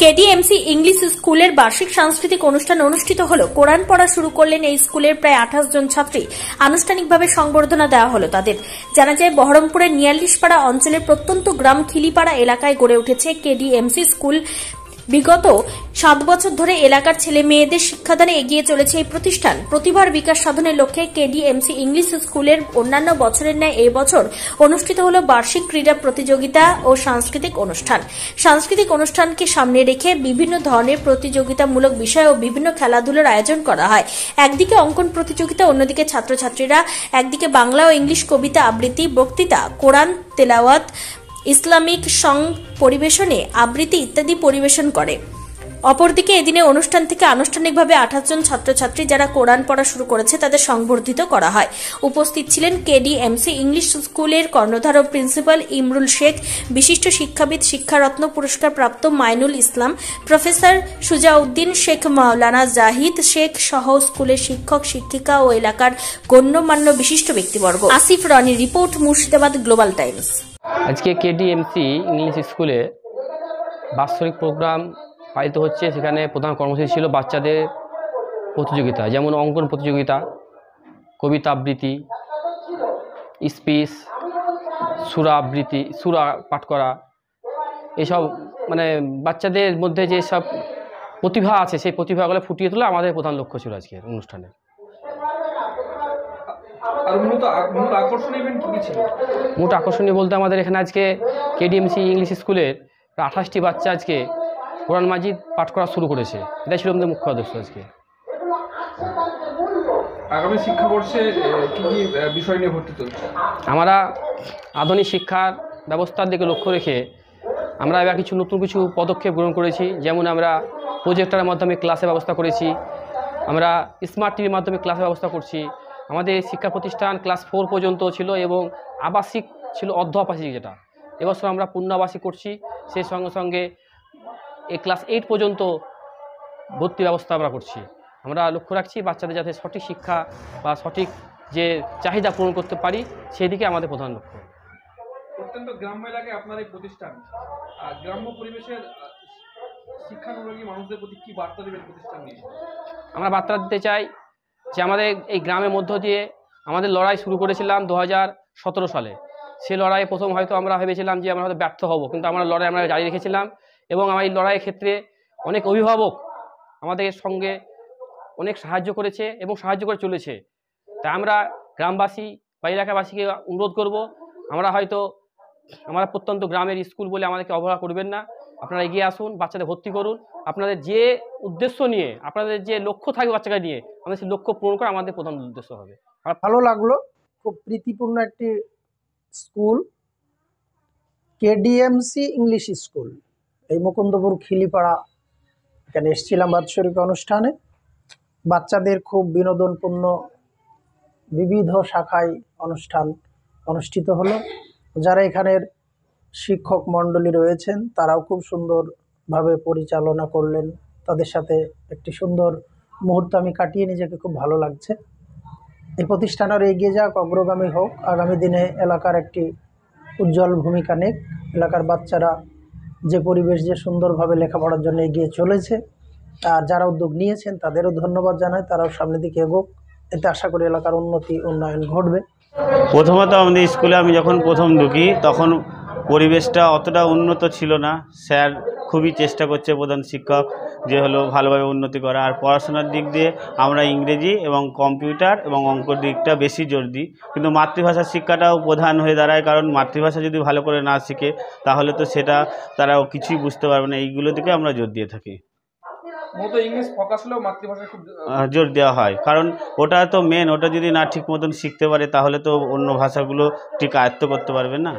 কেডিএমসি English স্কুলের বার্ষিক সাংস্কৃতিক অনুষ্ঠান অনুষ্ঠিত হল। কোরআন পড়া শুরু করলেন এই স্কুলের প্রায় 28 জন ছাত্রী। আনুষ্ঠানিকভাবে সংবর্ধনা দেওয়া হলো তাদের। জানা যায়, বহরমপুরের নিয়াল্লিশপাড়া অঞ্চলের প্রত্যন্ত গ্রাম খিলিপাড়া এলাকায় গড়ে উঠেছে কেডিএমসি স্কুল। বিগত 7 বছর ধরে এলাকার ছেলে মেয়েদের শিক্ষাদানে এগিয়ে চলেছে এই প্রতিষ্ঠান। প্রতিভার বিকাশ সাধনের লক্ষ্যে কেডিএমসি ইংলিশ স্কুলের অন্যান্য বছরের ন্যায় এই বছর অনুষ্ঠিত হল বার্ষিক ক্রীড়া প্রতিযোগিতা ও সাংস্কৃতিক অনুষ্ঠান। সাংস্কৃতিক অনুষ্ঠানকে সামনে রেখে বিভিন্ন ধরনের প্রতিযোগিতামূলক বিষয় ও বিভিন্ন খেলাধুলার আয়োজন করা হয়। একদিকে অঙ্কন প্রতিযোগিতা, অন্যদিকে ছাত্রছাত্রীরা একদিকে বাংলা ও ইংলিশ কবিতা আবৃত্তি, বক্তৃতা, কোরআন তেলাওয়াত, ইসলামিক সং পরিবেশনে আবৃত্তি ইত্যাদি পরিবেশন করে। অপরদিকে এদিনে অনুষ্ঠান থেকে আনুষ্ঠানিকভাবে 28 জন ছাত্রছাত্রী যারা কোরআন পড়া শুরু করেছে তাদের সংবর্ধিত করা হয়। উপস্থিত ছিলেন কেডিএমসি ইংলিশ স্কুলের কর্ণধার ও প্রিন্সিপাল ইমরুল শেখ, বিশিষ্ট শিক্ষাবিদ, শিক্ষারত্ন পুরস্কার প্রাপ্ত মাইনুল ইসলাম, প্রফেসর সুজাউদ্দিন শেখ, মাওলানা জাহিদ শেখ সহ স্কুলের শিক্ষক শিক্ষিকা ও এলাকার গণ্যমান্য বিশিষ্ট ব্যক্তিবর্গ। আসিফ রানী রিপোর্ট, মুর্শিদাবাদ গ্লোবাল টাইমস। আজকে কেডিএমসি ইংলিশ স্কুলে বাৎসরিক প্রোগ্রাম পালিত হচ্ছে। সেখানে প্রধান কর্মসূচি ছিল বাচ্চাদের প্রতিযোগিতা, যেমন অঙ্কন প্রতিযোগিতা, কবিতা আবৃত্তি, স্পিচ, সূরা আবৃত্তি, সূরা পাঠ করা, এসব মানে বাচ্চাদের মধ্যে যে সব প্রতিভা আছে সেই প্রতিভাগুলো ফুটিয়ে তোলা আমাদের প্রধান লক্ষ্য ছিল আজকের অনুষ্ঠানে। মোট আকর্ষণীয় বলতে আমাদের এখানে আজকে কেডিএমসি ইংলিশ স্কুলের 28টি বাচ্চা আজকে কোরআন মাজিদ পাঠ করা শুরু করেছে। এটাই ছিল আমাদের মুখ্য উদ্দেশ্য আজকে। আগামী শিক্ষাবর্ষে কি কি বিষয় নিয়ে ভর্তি চলছে? আমরা আধুনিক শিক্ষার ব্যবস্থার দিকে লক্ষ্য রেখে আমরা এবার নতুন কিছু পদক্ষেপ গ্রহণ করেছি। যেমন আমরা প্রজেক্টরের মাধ্যমে ক্লাসের ব্যবস্থা করেছি, আমরা স্মার্ট টিভির মাধ্যমে ক্লাসের ব্যবস্থা করছি। আমাদের শিক্ষা প্রতিষ্ঠান ক্লাস 4 পর্যন্ত ছিল এবং আবাসিক ছিল, অর্ধ আবাসিক যেটা। এবছর আমরা পূর্ণ আবাসিক করছি। সেই সঙ্গে সঙ্গে এই ক্লাস 8 পর্যন্ত ভর্তি ব্যবস্থা আমরা করছি। আমরা লক্ষ্য রাখছি বাচ্চাদের যাতে সঠিক শিক্ষা বা সঠিক যে চাহিদা পূরণ করতে পারি, সেই দিকে আমাদের প্রধান লক্ষ্য। অত্যন্ত গ্রাম্য এলাকায় আপনার এই প্রতিষ্ঠান, গ্রাম্য পরিবেশের শিক্ষানুরাগী মানুষদের প্রতি কি বার্তা দেবেন প্রতিষ্ঠান নিয়ে? আমরা বার্তা দিতে চাই যে আমাদের এই গ্রামের মধ্য দিয়ে আমাদের লড়াই শুরু করেছিলাম 2017 সালে। সেই লড়াইয়ে প্রথম হয়তো আমরা ভেবেছিলাম যে আমরা হয়তো ব্যর্থ হব, কিন্তু আমরা লড়াই জারি রেখেছিলাম এবং আমার এই লড়াইয়ের ক্ষেত্রে অনেক অভিভাবক আমাদের সঙ্গে অনেক সাহায্য করেছে এবং সাহায্য করে চলেছে। তাই আমরা গ্রামবাসী বা এলাকাবাসীকে অনুরোধ করব, আমরা প্রত্যন্ত গ্রামের স্কুল বলে আমাদেরকে অবহেলা করবেন না। আপনারা এগিয়ে আসুন, বাচ্চাদের ভর্তি করুন। আপনাদের যে উদ্দেশ্য নিয়ে, আপনাদের যে লক্ষ্য থাকবে বাচ্চাকে নিয়ে, আমাদের সেই লক্ষ্য পূরণ করা আমাদের প্রধান উদ্দেশ্য হবে। ভালো লাগলো, খুব প্রীতিপূর্ণ একটি স্কুল কেডিএমসি ইংলিশ স্কুল। এই মুকুন্দপুর খিলিপাড়া, এখানে এসেছিলাম বাৎসরিক অনুষ্ঠানে। বাচ্চাদের খুব বিনোদনপূর্ণ বিবিধ শাখায় অনুষ্ঠান অনুষ্ঠিত হলো। যারা এখানের শিক্ষক মণ্ডলী রয়েছেন তারাও খুব সুন্দরভাবে পরিচালনা করলেন। তাদের সাথে একটি সুন্দর মুহূর্ত আমি কাটিয়ে নিজেকে খুব ভালো লাগছে। এই প্রতিষ্ঠান আরও এগিয়ে যাক, অগ্রগামী হোক, আগামী দিনে এলাকার একটি উজ্জ্বল ভূমিকা নেক। এলাকার বাচ্চারা যে পরিবেশ, যে সুন্দরভাবে লেখাপড়ার জন্য এগিয়ে চলেছে, আর যারা উদ্যোগ নিয়েছেন তাদেরও ধন্যবাদ জানাই। তারাও সামনের দিকে এগোক, এতে আশা করি এলাকার উন্নয়ন ঘটবে। প্রথমত আমাদের স্কুলে আমি যখন প্রথম ঢুকি তখন পরিবেশটা অতটা উন্নত ছিল না। স্যার খুবই চেষ্টা করছে, প্রধান শিক্ষক, যে হলো ভালোভাবে উন্নতি করা। আর পড়াশোনার দিক দিয়ে আমরা ইংরেজি এবং কম্পিউটার এবং অঙ্কর দিকটা বেশি জোর দিই, কিন্তু মাতৃভাষার শিক্ষাটাও প্রধান হয়ে দাঁড়ায়। কারণ মাতৃভাষা যদি ভালো করে না শিখে তাহলে তো সেটা তারাও কিছুই বুঝতে পারবে না। এইগুলো দিকে আমরা জোর দিয়ে থাকি। ইংলিশ ফোকাস হলেও মাতৃভাষায় খুব জোর দেওয়া হয়, কারণ ওটা তো মেন। ওটা যদি না ঠিক মতন শিখতে পারে তাহলে তো অন্য ভাষাগুলো ঠিক আয়ত্ত করতে পারবে না।